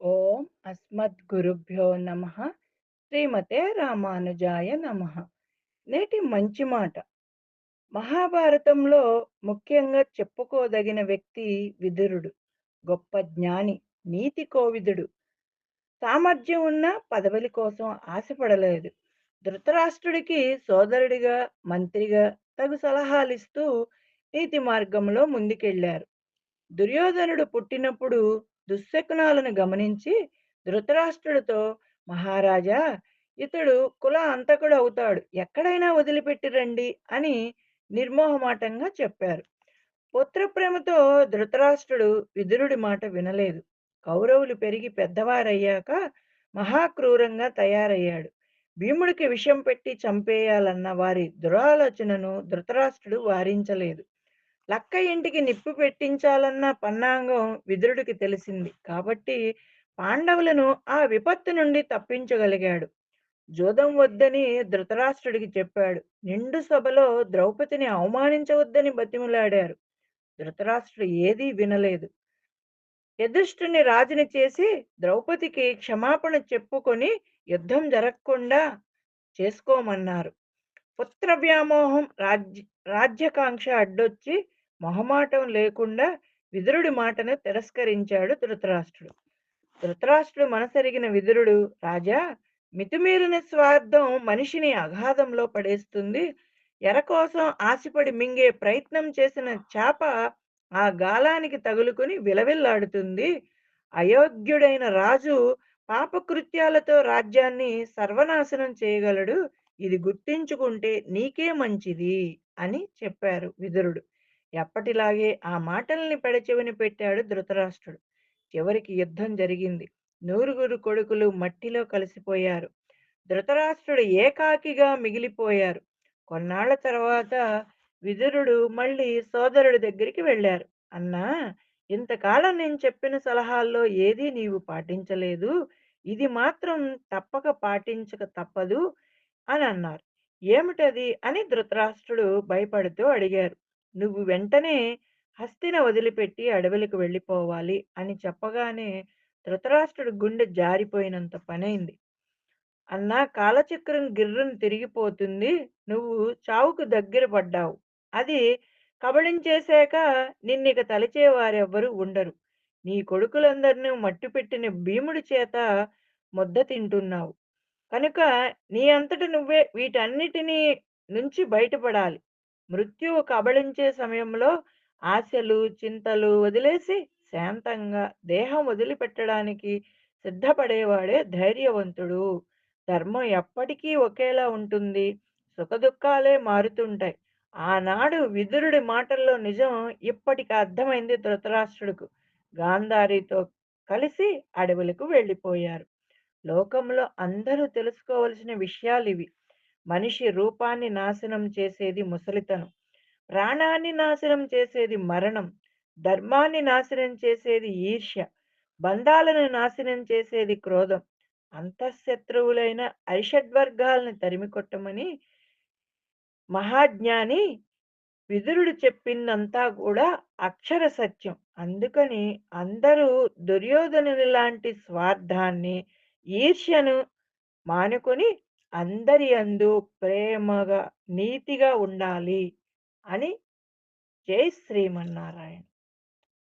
ఓం అస్మద్గురుభ్యో నమః. శ్రీమతే రామానుజాయ నమః. నేటి మంచి మాట. మహాభారతంలో ముఖ్యంగా చెప్పుకోదగిన వ్యక్తి విదురుడు. గొప్ప జ్ఞాని, నీతి కోవిదుడు. సామర్థ్యం ఉన్న పదవుల కోసం ఆశపడలేదు. ధృతరాష్ట్రుడికి సోదరుడిగా, మంత్రిగా తగు సలహాలిస్తూ నీతి మార్గంలో ముందుకెళ్లారు. దుర్యోధనుడు పుట్టినప్పుడు దుశ్శకునాలను గమనించి ధృతరాష్ట్రుడితో, మహారాజా, ఇతడు కుల అంతకుడు అవుతాడు, ఎక్కడైనా వదిలిపెట్టి రండి అని నిర్మోహమాటంగా చెప్పారు. పుత్రప్రేమతో ధృతరాష్ట్రుడు విదురుడి మాట వినలేదు. కౌరవులు పెరిగి పెద్దవారయ్యాక మహాక్రూరంగా తయారయ్యాడు. భీముడికి విషం పెట్టి చంపేయాలన్న వారి దురాలోచనను ధృతరాష్ట్రుడు వారించలేదు. లక్క ఇంటికి నిప్పు పెట్టించాలన్న పన్నాంగం విదురుడికి తెలిసింది. కాబట్టి పాండవులను ఆ విపత్తు నుండి తప్పించగలిగాడు. జూదం వద్దని ధృతరాష్ట్రుడికి చెప్పాడు. నిండు సభలో ద్రౌపదిని అవమానించవద్దని బతిమిలాడారు. ధృతరాష్ట్రుడు ఏదీ వినలేదు. యధిష్ఠుని రాజుని చేసి ద్రౌపదికి క్షమాపణ చెప్పుకొని యుద్ధం జరగకుండా చేసుకోమన్నారు. పుత్ర వ్యామోహం, రాజ్యకాంక్ష అడ్డొచ్చి మొహమాటం లేకుండా విదురుడి మాటను తిరస్కరించాడు ధృతరాష్ట్రుడు. ధృతరాష్ట్రుడు మనసెరిగిన విదురుడు, రాజా, మితిమీరిన స్వార్థం మనిషిని అగాధంలో పడేస్తుంది. ఎర కోసం ఆశపడి మింగే ప్రయత్నం చేసిన చేప ఆ గాలానికి తగులుకొని విలవిల్లాడుతుంది. అయోగ్యుడైన రాజు పాపకృత్యాలతో రాజ్యాన్ని సర్వనాశనం చేయగలడు. ఇది గుర్తించుకుంటే నీకే మంచిది అని చెప్పారు విదురుడు. ఎప్పటిలాగే ఆ మాటల్ని పెడచెవిన పెట్టాడు ధృతరాష్ట్రుడు. చివరికి యుద్ధం జరిగింది. నూరుగురు కొడుకులు మట్టిలో కలిసిపోయారు. ధృతరాష్ట్రుడు ఏకాకిగా మిగిలిపోయారు. కొన్నాళ్ల తర్వాత విదురుడు మళ్ళీ సోదరుడి దగ్గరికి వెళ్ళారు. అన్నా, ఇంతకాలం నేను చెప్పిన సలహాల్లో ఏదీ నీవు పాటించలేదు. ఇది మాత్రం తప్పక పాటించక తప్పదు అని అన్నారు. ఏమిటది అని ధృతరాష్ట్రుడు భయపడుతూ అడిగారు. నువ్వు వెంటనే హస్తిన వదిలిపెట్టి అడవులకు వెళ్ళిపోవాలి అని చెప్పగానే ధృతరాష్ట్రుడి గుండె జారిపోయినంత పనైంది. అన్నా, కాలచక్రం గిర్రున తిరిగిపోతుంది. నువ్వు చావుకు దగ్గర పడ్డావు. అది కబళించేశాక నిన్నిక తలిచేవారెవ్వరూ ఉండరు. నీ కొడుకులందరినీ మట్టిపెట్టిన భీముడి చేత ముద్ద తింటున్నావు. కనుక నీ అంతట నువ్వే వీటన్నిటినీ నుంచి బయటపడాలి. మృత్యువు కబళించే సమయంలో ఆశలు, చింతలు వదిలేసి శాంతంగా దేహం వదిలిపెట్టడానికి సిద్ధపడేవాడే ధైర్యవంతుడు. ధర్మం ఎప్పటికీ ఒకేలా ఉంటుంది. సుఖదుఖాలే మారుతుంటాయి. ఆనాడు విదురుడి మాటల్లో నిజం ఇప్పటికి అర్థమైంది ధృతరాష్ట్రుడుకు. గాంధారితో కలిసి అడవులకు వెళ్ళిపోయారు. లోకంలో అందరూ తెలుసుకోవలసిన విషయాలివి. మనిషి రూపాన్ని నాశనం చేసేది ముసలితనం. ప్రాణాన్ని నాశనం చేసేది మరణం. ధర్మాన్ని నాశనం చేసేది ఈర్ష్య. బంధాలను నాశనం చేసేది క్రోధం. అంతఃశత్రువులైన అరిషడ్వర్గాలను తరిమికొట్టమని మహాజ్ఞాని విదురుడు చెప్పిందంతా కూడా అక్షర సత్యం. అందుకని అందరూ దుర్యోధనుని లాంటి స్వార్థాన్ని, ఈర్ష్యను మానుకొని అందరి యందు ప్రేమగా, నీతిగా ఉండాలి అని. జై శ్రీమన్నారాయణ.